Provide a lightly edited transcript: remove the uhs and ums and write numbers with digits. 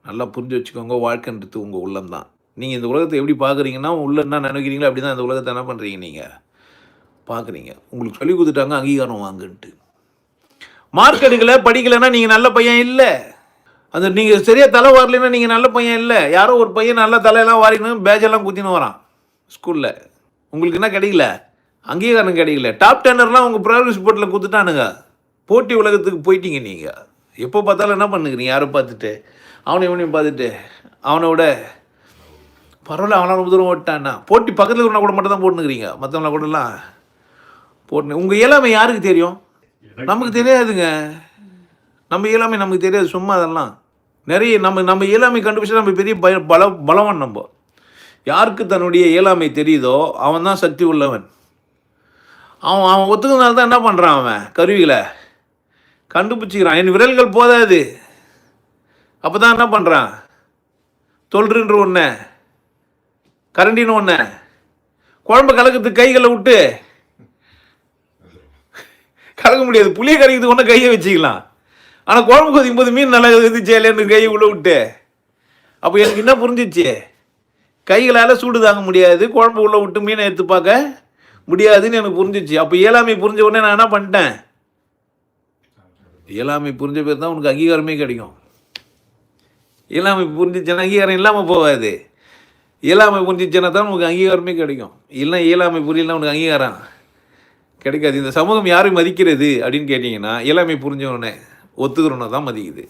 நல்லா புரிஞ்சு வச்சுக்கோங்க. வாழ்க்கைன்றது உங்க உள்ளம் தான். நீங்க இந்த உலகத்த எப்படி பார்க்குறீங்கன்னா, உள்ள என்ன நினைக்கிறீங்களோ அப்படி தான் இந்த உலகத்த என்ன பண்றீங்க நீங்க பார்க்குறீங்க. உங்களுக்கு சொல்லிக் குடுத்துட்டாங்க அங்கீகாரம் வாங்குன்ட்டு. மார்க் எடுக்கல, படிக்கலன்னா நீங்க நல்ல பையன் இல்ல. அது நீங்க சரியா தலை வாரலைன்னா நீங்க நல்ல பையன் இல்ல. யாரோ ஒரு பையன் நல்லா தலையெல்லாம் வாரின்னு பேட்ஜெல்லாம் குத்தின்னு வரான் ஸ்கூல்ல. உங்களுக்கு என்ன கிடைக்கல? அங்கீகாரம் கிடைக்கல. டாப் டென்னர்லாம் உங்க ப்ரோக்ரஸ் ரிப்போர்ட்ல குடுத்துட்டானுங்க. போட்டி உலகத்துக்கு போயிட்டீங்க நீங்க. எப்போ பார்த்தாலும் என்ன பண்ணுகிறீங்க? யாரை பார்த்துட்டு, அவனையும் இவனையும் பார்த்துட்டு, அவனை விட பரவாயில்ல அவனால ரொம்ப தூரம் ஓட்டான்னா, போட்டி பக்கத்தில் இருக்கிறவனா கூட மட்டும் தான் போட்டுனுக்கிறீங்க. மற்றவங்கள கூடலாம் போட்டு உங்கள் இயலாமை யாருக்கு தெரியும்? நமக்கு தெரியாதுங்க. நம்ம இயலாமை நமக்கு தெரியாது. சும்மா அதெல்லாம் நிறைய நம்ம இயலாமை கண்டுபிடிச்சா நம்ம பெரிய பலவான். நம்ம யாருக்கு தன்னுடைய இயலாமை தெரியுதோ அவன் தான் சக்தி உள்ளவன். அவன் ஒத்துக்கிறதுனால தான் என்ன பண்ணுறான், அவன் கருவிகளை கண்டுபிடிச்சிக்கிறான். என் விரல்கள் போதாது, அப்போ தான் என்ன பண்ணுறான், தொல்றுன்ற ஒன்று, கரண்டின்னு ஒன்று, குழம்பு கலக்கிறதுக்கு கைகளை விட்டு கலக்க முடியாது. புளியை கரைக்கிறதுக்கு ஒன்று கையை வச்சுக்கலாம். ஆனால் குழம்பு கொதிக்கும் போது மீன் நல்லா கொதிச்சேலேன்னு கையை உள்ள விட்டு, அப்போ எனக்கு என்ன புரிஞ்சிச்சு, கைகளால் சூடு தாங்க முடியாது, குழம்பு உள்ள விட்டு மீனை எடுத்து பார்க்க முடியாதுன்னு எனக்கு புரிஞ்சிச்சு. அப்போ இயலாமை புரிஞ்ச உடனே நான் என்ன பண்ணிட்டேன், இயலாமை புரிஞ்ச பேர் தான் உனக்கு அங்கீகாரமே கிடைக்கும். இயலாமை புரிஞ்சிச்சுன்னா அங்கீகாரம் இல்லாமல் போகாது. இயலாமை புரிஞ்சிச்சுன்னா தான் உனக்கு அங்கீகாரமே கிடைக்கும். இல்லை இயலாமை புரியலாம் உனக்கு அங்கீகாரம் கிடைக்காது. இந்த சமூகம் யாரும் மதிக்கிறது அப்படின்னு கேட்டிங்கன்னா, இயலாமை புரிஞ்சவனே ஒத்துக்கிறவனை தான் மதிக்குது.